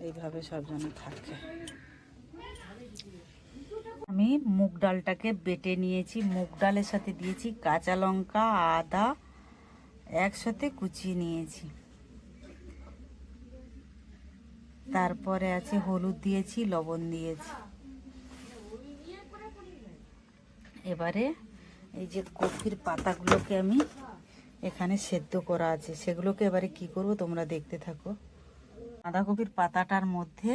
এইভাবে সব যেন থাকে। আমি মুগ ডালটাকে বেটে নিয়েছি, মুগ ডালের সাথে দিয়েছি কাঁচা লঙ্কা, আদা একসাথে কুচিয়ে নিয়েছি। তারপরে আছে হলুদ দিয়েছি, লবণ দিয়েছি। এবারে এই যে কপির পাতাগুলোকে আমি এখানে সেদ্ধ করা আছে, সেগুলোকে এবারে কি করব তোমরা দেখতে থাকো। বাঁধাকপির পাতাটার মধ্যে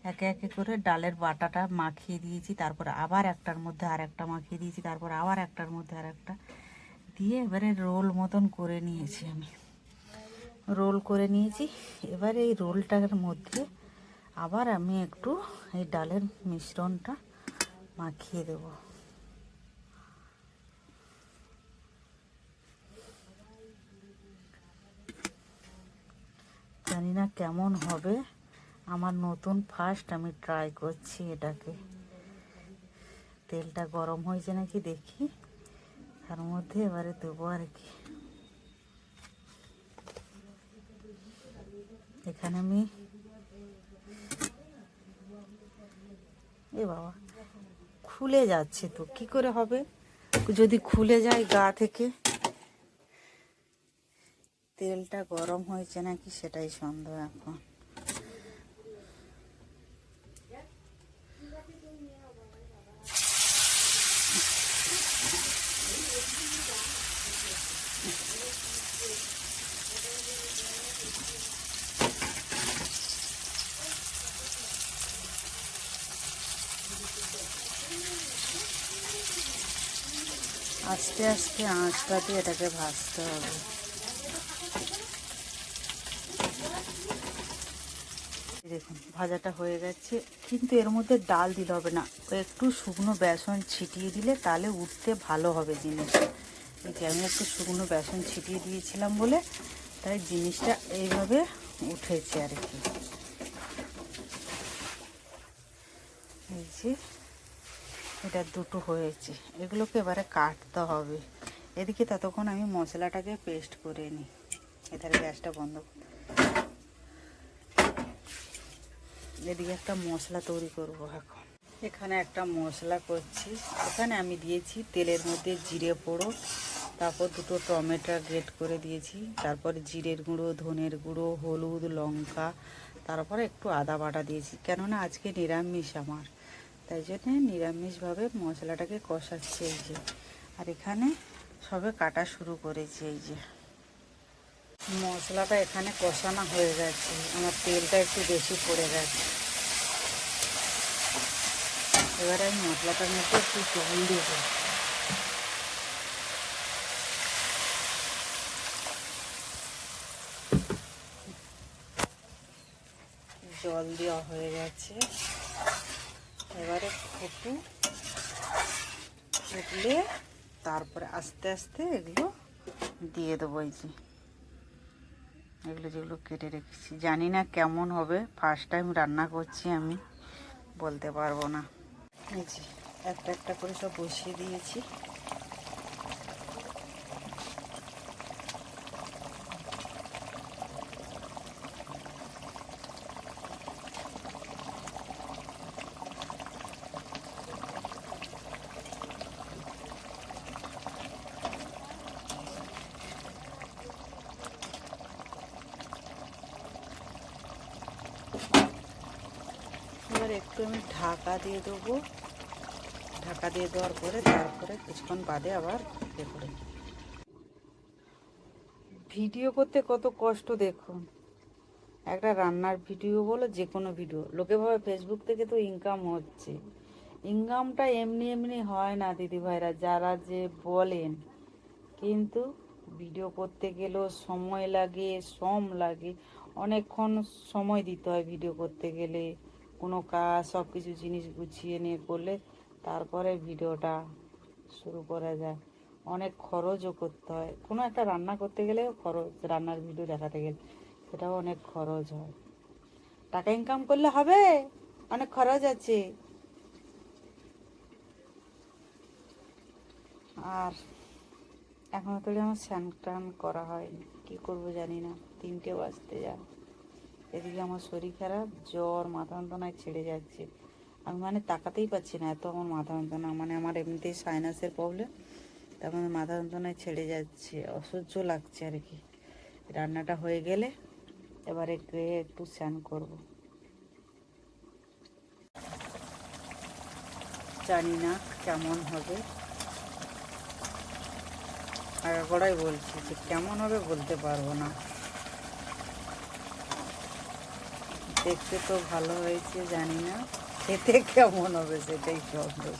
একে একে করে ডালের বাটাটা মাখিয়ে দিয়েছি, তারপর আবার একটার মধ্যে আর একটা মাখিয়ে দিয়েছি, তারপর আবার একটার মধ্যে আর একটা দিয়ে এবারে রোল মতন করে নিয়েছি। আমি রোল করে নিয়েছি। এবারে এই রোলটার মধ্যে আবার আমি একটু এই ডালের মিশ্রণটা মাখিয়ে দেব। জানি না কেমন হবে, আমার নতুন ফার্স্ট আমি ট্রাই করছি এটাকে। তেলটা গরম হয়েছে নাকি দেখি, তার মধ্যে এবারে দেবো আর কি। এখানে আমি এ বাবা খুলে যাচ্ছে তো, কি করে হবে যদি খুলে যায় গা থেকে? তেলটা গরম হয়েছে নাকি সেটাই সন্দেহ এখন। আস্তে আস্তে আঁচটা দিয়ে এটাকে ভাজতে হবে। দেখুন ভাজাটা হয়ে গেছে, কিন্তু এর মধ্যে ডাল দিতে হবে না, একটু শুকনো বেসন ছিটিয়ে দিলে তাহলে উঠতে ভালো হবে জিনিসটা। এই যে আমি একটু শুকনো বেসন ছিটিয়ে দিয়েছিলাম বলে তাই জিনিসটা এইভাবে উঠেছে আর কি। এই যে এটা দুটো হয়েছে, এগুলোকে এবারে কাটতে হবে। এদিকে ততক্ষণ আমি মশলাটাকে পেস্ট করে নিই। এধারে গ্যাসটা বন্ধ। এদিকে একটা মশলা তৈরি করব এখন। এখানে একটা মশলা করছি। এখানে আমি দিয়েছি তেলের মধ্যে জিরে ফোড়ন, তারপর দুটো টমেটো গ্রেট করে দিয়েছি, তারপর জিরের গুঁড়ো, ধনের গুঁড়ো, হলুদ, লঙ্কা, তারপরে একটু আদা বাটা দিয়েছি, কেননা আজকে নিরামিষ আমার, তাই জন্যে নিরামিষভাবে মশলাটাকে কষাচ্ছি। এই যে আর এখানে সবে কাটা শুরু করেছি। এই যে মশলাটা এখানে কষানো হয়ে গেছে, আমার তেলটা একটু বেশি পড়ে গেছে। এবারে আমি মশলাটার মধ্যে একটু জল দেব। জল দেওয়া হয়ে গেছে। এবারে ফুটলে তারপরে আস্তে আস্তে এগুলো দিয়ে দেবো। এই যে এগুলো যেগুলো কেটে রেখেছি, জানি না কেমন হবে, ফার্স্ট টাইম রান্না করছি আমি, বলতে পারবো না। এই যে একটা একটা করে সব বসিয়ে দিয়েছি। এবার একটু আমি ঢাকা দিয়ে দেবো। ঢাকা দিয়ে দেওয়ার পরে তারপরে কিছুক্ষণ বাদে আবার ইয়ে করে। ভিডিও করতে কত কষ্ট দেখুন, একটা রান্নার ভিডিও বলো যে কোনো ভিডিও, লোকে ভাবে ফেসবুক থেকে তো ইনকাম হচ্ছে। ইনকামটা এমনি এমনি হয় না দিদিভাইরা, যারা যে বলেন, কিন্তু ভিডিও করতে গেলেও সময় লাগে, শ্রম লাগে, অনেকক্ষণ সময় দিতে হয় ভিডিও করতে গেলে। কোনো কাজ সব কিছু জিনিস গুছিয়ে নিয়ে করলে তারপরে ভিডিওটা শুরু করা যায়। অনেক খরচও করতে হয়, কোনো একটা রান্না করতে গেলেও খরচ, রান্নার ভিডিও দেখাতে গেলে সেটাও অনেক খরচ হয়। টাকা ইনকাম করলে হবে, অনেক খরচ আছে। আর এখনও তো আমার স্নান টান করা হয়নি, কী করবো জানি না, 3টে বাজতে যায়। এদিকে আমার শরীর খারাপ, জ্বর, মাথা যন্ত্রণায় ছেড়ে যাচ্ছে। আমি মানে তাকাতেই পাচ্ছি না, এত আমার মাথা যন্ত্রণা। মানে আমার এমনিতেই সাইনাসের প্রবলেম, তারপর মাথা যন্ত্রণায় ছেড়ে যাচ্ছে, অসহ্য লাগছে আর কি। রান্নাটা হয়ে গেলে এবারে গিয়ে একটু স্নান করব। জানি না কেমন হবে, আগাগোড়াই বলছি যে কেমন হবে বলতে পারবো না। দেখতে তো ভালো হয়েছে, জানি না খেতে কেমন হবে সেটাই সন্দেহ।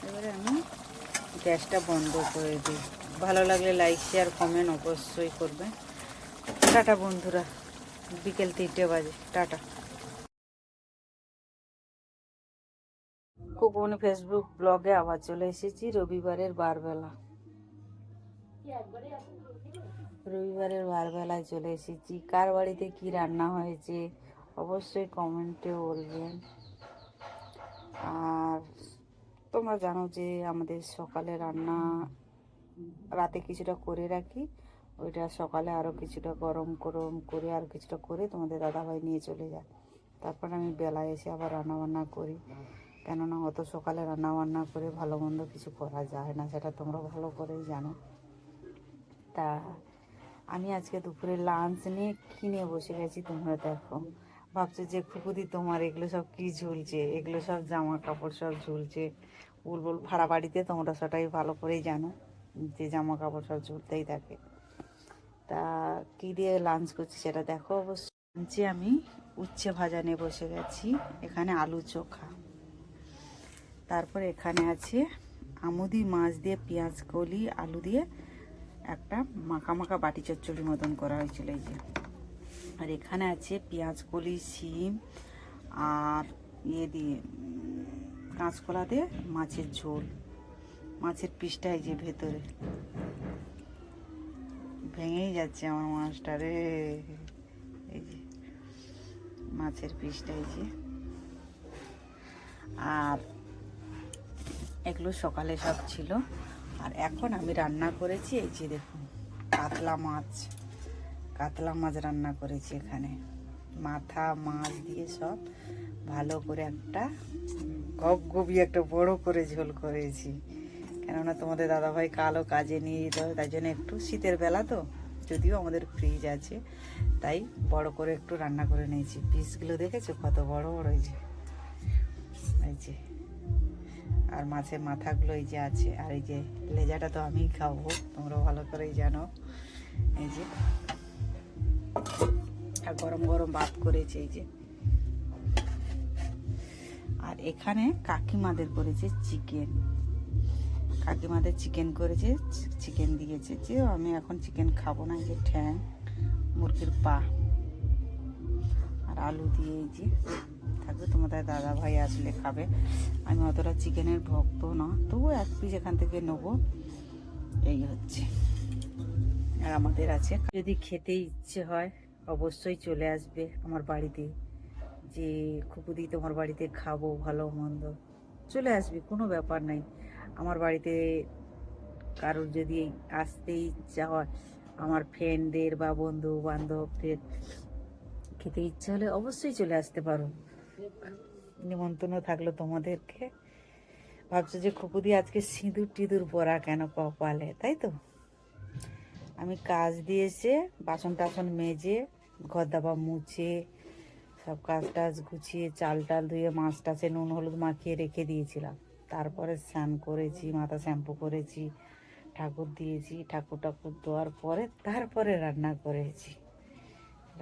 এবারে আমি গ্যাসটা বন্ধ করে দিই। ভালো লাগলে লাইক, শেয়ার, কমেন্ট অবশ্যই করবে। টাটা বন্ধুরা, বিকেল 3টে বাজে, টাটা। কুকুমনি ফেসবুক ব্লগে আবার চলে এসেছি রবিবারের বারবেলা। রবিবারের বারবেলায় চলে এসেছি। কার বাড়িতে কি রান্না হয়েছে অবশ্যই কমেন্টে বলবেন। আর তোমরা জানো যে আমাদের সকালে রান্না রাতে কিছুটা করে রাখি, ওইটা সকালে আরও কিছুটা গরম গরম করে আর কিছুটা করে তোমাদের দাদাভাই নিয়ে চলে যায়। তারপর আমি বেলায় এসে আবার রান্নাবান্না করি, কেননা অত সকালে রান্নাবান্না করে ভালো মন্দ কিছু করা যায় না, সেটা তোমরা ভালো করেই জানো। তা আমি আজকে দুপুরে লাঞ্চ নিয়ে কিনে বসে গেছি। তোমরা দেখো, ভাবছো যে খুকুদি তোমার এগুলো সব কী ঝুলছে, এগুলো সব জামা কাপড় সব ঝুলছে। বুলবুল ভাড়া বাড়িতে তোমরা সেটাই ভালো করেই জানো যে জামা কাপড় সব ঝুলতেই থাকে। তা কী দিয়ে লাঞ্চ করছি সেটা দেখো অবশ্য। লাঞ্চে আমি উচ্ছে ভাজা নিয়ে বসে গেছি, এখানে আলু চোখা, তারপর এখানে আছে আমুদি মাছ দিয়ে পেঁয়াজ কলি আলু দিয়ে একটা মাখা মাখা বাটি চচ্চড়ির মতন করা হয়েছিল এই যে। আর এখানে আছে পেঁয়াজ কলি, শিম আর ইয়ে দিয়ে কাঁচকলা দিয়ে মাছের ঝোল। মাছের পিসটা এই যে ভেতরে ভেঙেই যাচ্ছে আমার মাছটা রে। এই যে মাছের পিসটা এই যে। আর এগুলো সকালে সব ছিল। আর এখন আমি রান্না করেছি এই যে দেখুন, কাতলা মাছ রান্না করেছি। এখানে মাথা মাছ দিয়ে সব ভালো করে একটা গবগবি একটা বড় করে ঝোল করেছি, কেননা তোমাদের দাদাভাই কালো কাজে নিয়ে যেতে হবে, তাই জন্য একটু শীতের বেলা তো, যদিও আমাদের ফ্রিজ আছে, তাই বড় করে একটু রান্না করে নিয়েছি। পিসগুলো দেখেছো কত বড় বড়, এই যে। আর মাছের মাথাগুলো এই যে আছে, আর এই যে লেজাটা তো আমিই খাবো, তোমরা ভালো করেই জানো। এই যে আর গরম গরম ভাত করেছে এই যে। আর এখানে কাকিমাদের করেছে চিকেন, কাকিমাদের চিকেন করেছে, চিকেন দিয়েছে। যে আমি এখন চিকেন খাবো না, এই যে ঠ্যাং, মুরগির পা আর আলু দিয়ে এই যে থাকবে। তোমাদের দাদা ভাই আসলে খাবে, আমি অতটা চিকেনের ভক্ত না, তবু এক পিস এখান থেকে নেবো, এই হচ্ছে। আর আমাদের আছে, যদি খেতে ইচ্ছে হয় অবশ্যই চলে আসবে আমার বাড়িতে, যে খুকুদি তোমার বাড়িতে খাবো ভালো মন্দ, চলে আসবে, কোনো ব্যাপার নাই। আমার বাড়িতে কারোর যদি আসতে ইচ্ছা হয়, আমার ফ্রেন্ডদের বা বন্ধু বান্ধবদের খেতে ইচ্ছা হলে অবশ্যই চলে আসতে পারো, নিমন্ত্রণ থাকলো তোমাদেরকে। ভাবছো যে খুকুদি আজকে সিঁদুর টিঁদুর পরা কেন কপালে, তাই তো। আমি কাজ দিয়েছে, বাসন টাসন মেজে ঘর দাবা মুছে সব কাজ টাজ গুছিয়ে চাল টাল ধুয়ে মাছ টাছে নুন হলুদ মাখিয়ে রেখে দিয়েছিলাম। তারপরে স্নান করেছি, মাথা শ্যাম্পু করেছি, ঠাকুর দিয়েছি, ঠাকুর দেওয়ার পরে তারপরে রান্না করেছি।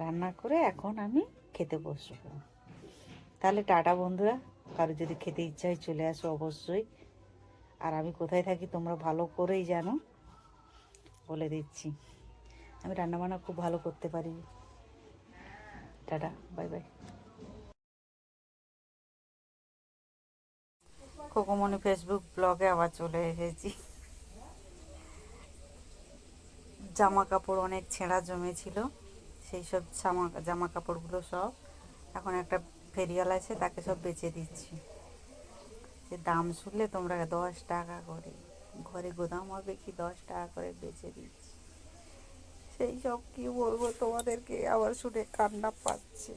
রান্না করে এখন আমি খেতে বসবো। তাহলে টাটা বন্ধুরা, কারো যদি খেতে ইচ্ছা হয় চলে আসো অবশ্যই। আর আমি কোথায় থাকি তোমরা ভালো করেই জানো, বলে দিচ্ছি। আমি রান্নাবান্না খুব ভালো করতে পারি। Tata, bye bye. Kokomoni Facebook ব্লগে আবার চলে এসেছি। জামা কাপড় অনেক ছেঁড়া জমেছিল, সেই সব জামা কাপড়গুলো সব এখন একটা ফেরিয়াল আছে, তাকে সব বেচে দিচ্ছি। যে দাম শুনলে তোমরা 10 টাকা করে। ঘরে গোদাম হবে কি 10 টাকা করে বেচে দিচ্ছি। সেই সব কি বলবো তোমাদেরকে, আবার শুনে কান্না পাচ্ছে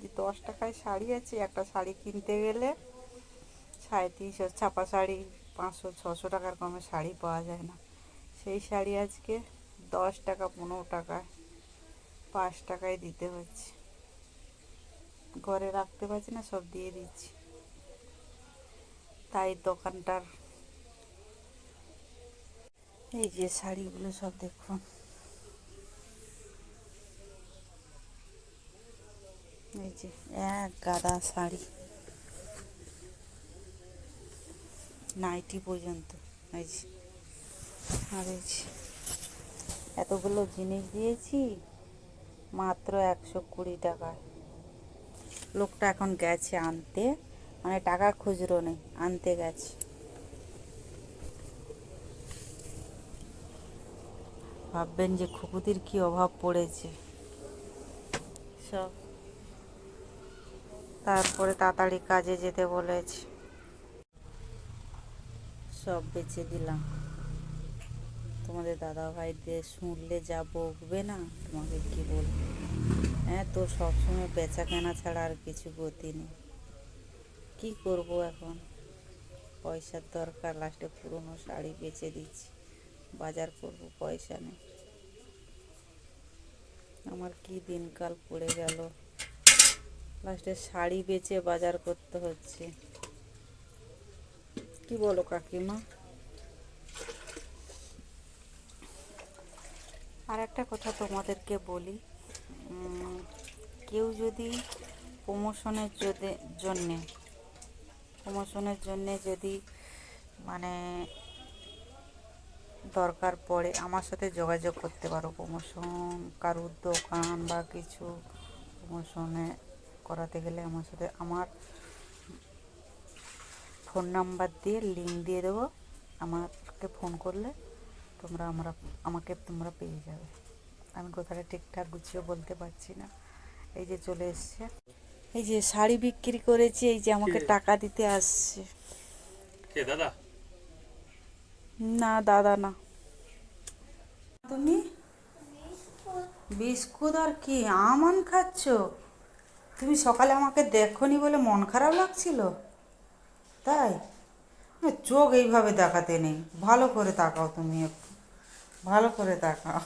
যে 10 টাকায় শাড়ি আছে, একটা শাড়ি কিনতে গেলে 350 ছাপা শাড়ি 500-600 টাকার কমে শাড়ি পাওয়া যায় না। সেই শাড়ি আজকে 10 টাকা 15 টাকায় 5 টাকায় দিতে হচ্ছে। ঘরে রাখতে পারছি না, সব দিয়ে দিচ্ছি। তাই দোকানটার এই যে শাড়িগুলো সব দেখুন, এই যে এক গাদা শাড়ি, নাইটি পর্যন্ত। এই যে আর এই যে এতগুলো জিনিস দিয়েছি মাত্র 120 টাকায়। লোকটা এখন গেছে আনতে, মানে টাকা খুচরো নেই, আনতে গেছে। ভাববেন যে খুকুতির কি অভাব পড়েছে সব। তারপরে তাড়াতাড়ি কাজে যেতে বলেছে, সব বেচে দিলাম। তোমাদের দাদা ভাই দিয়ে শুনলে যা বকবে না, তোমাকে কি বলবো। হ্যাঁ, তো সবসময় বেচা কেনা ছাড়া আর কিছু গতি নেই। কি করব এখন, পয়সার দরকার, লাস্টে পুরনো শাড়ি বেচে দিচ্ছি, বাজার করব, পয়সা নেই। আমার কি দিনকাল পড়ে গেল, লাস্টে শাড়ি বেচে বাজার করতে হচ্ছে। কি বলো কাকিমা? আর একটা কথা তোমাদেরকে বলি, কেউ যদি প্রমোশনের জন্যে যদি মানে দরকার পড়ে, আমার সাথে যোগাযোগ করতে পারো। প্রমোশন কারুর দোকান বা কিছু প্রমোশনে করাতে গেলে আমার সাথে, আমার ফোন নাম্বার দিয়ে লিঙ্ক দিয়ে দেবো। আমাকে ফোন করলে আমাকে তোমরা পেয়ে যাবে। আমি কথাটা ঠিকঠাক গুছিয়ে বলতে পারছি না। এই যে চলে এসছে, এই যে শাড়ি বিক্রি করেছি, এই যে আমাকে টাকা দিতে আসছে। কে দাদা? না দাদা না। তুমি বিস্কুট আর কি আম খাচ্ছ? তুমি সকালে আমাকে দেখোনি বলে মন খারাপ লাগছিল তাই? চোখ এইভাবে দেখাতে নেই, ভালো করে তাকাও, তুমি একটু ভালো করে তাকাও।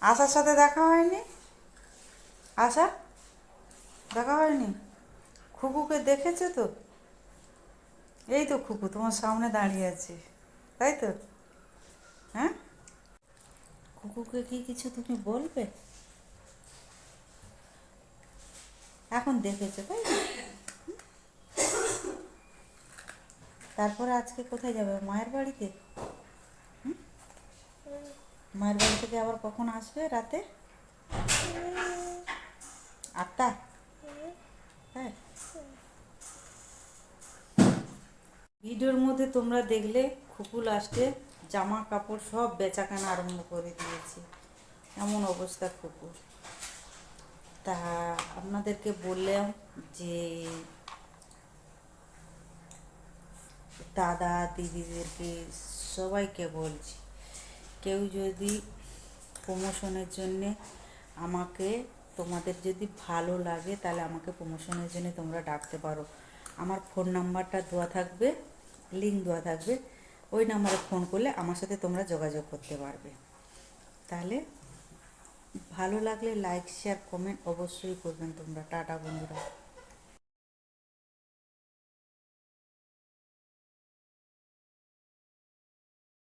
আশার সাথে দেখা হয়নি? আশা দেখা হয়নি? খুকুকে দেখেছো তো? এই তো খুকু তোমার সামনে দাঁড়িয়ে আছে, তাই তো? হ্যাঁ, খুকুকে কি কিছু তুমি বলবে? এখন দেখেছো তাই তো? তারপরে আজকে কোথায় যাবে? মায়ের বাড়িতে? মায়ের বাড়ি থেকে আবার কখন আসবে? রাতে 8টা? হ্যাঁ। ভিডিওর মধ্যে তোমরা দেখলে খুকু লাস্টে জামা কাপড় সব বেচাকেনা আরম্ভ করে দিয়েছে, এমন অবস্থা খুকু। তা আপনাদেরকে বললাম যে দাদা দিদিদেরকে সবাইকে বলছি, কেউ যদি প্রমোশনের জন্যে আমাকে, তোমাদের যদি ভালো লাগে তাহলে আমাকে প্রমোশনের জন্য তোমরা ডাকতে পারো। আমার ফোন নাম্বারটা দেওয়া থাকবে, লিঙ্ক দেওয়া থাকবে, ওই নাম্বারে ফোন করলে আমার সাথে তোমরা যোগাযোগ করতে পারবে। তাহলে ভালো লাগলে লাইক শেয়ার কমেন্ট অবশ্যই করবেন তোমরা। টাটা বন্ধুরা।